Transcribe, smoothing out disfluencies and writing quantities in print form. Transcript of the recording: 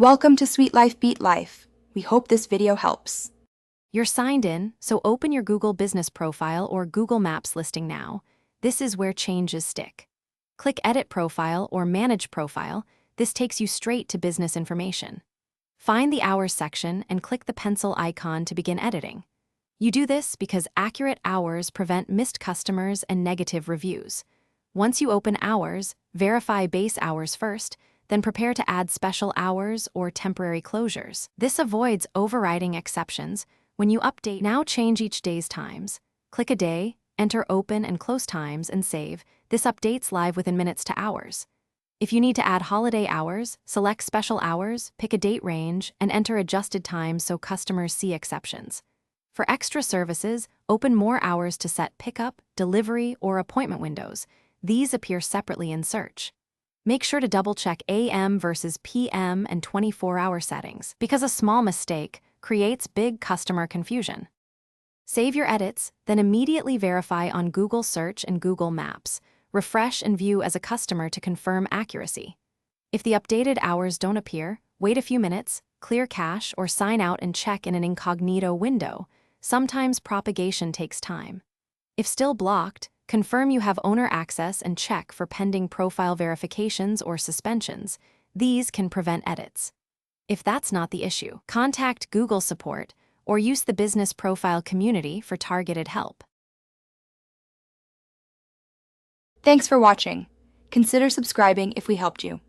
Welcome to Sweet Life Beat Life. We hope this video helps. You're signed in, so open your Google Business Profile or Google Maps listing now. This is where changes stick. Click Edit Profile or Manage Profile. This takes you straight to business information. Find the Hours section and click the pencil icon to begin editing. You do this because accurate hours prevent missed customers and negative reviews. Once you open Hours, verify base hours first, then prepare to add special hours or temporary closures. This avoids overriding exceptions. When you update, now change each day's times. Click a day, enter open and close times, and save. This updates live within minutes to hours. If you need to add holiday hours, select special hours, pick a date range, and enter adjusted times so customers see exceptions. For extra services, open more hours to set pickup, delivery, or appointment windows. These appear separately in search. Make sure to double-check AM versus PM and 24-hour settings, because a small mistake creates big customer confusion. Save your edits, then immediately verify on Google Search and Google Maps. Refresh and view as a customer to confirm accuracy. If the updated hours don't appear, wait a few minutes, clear cache, or sign out and check in an incognito window. Sometimes propagation takes time. If still blocked, confirm you have owner access and check for pending profile verifications or suspensions. These can prevent edits. If that's not the issue, contact Google support or use the business profile community for targeted help. Thanks for watching. Consider subscribing if we helped you.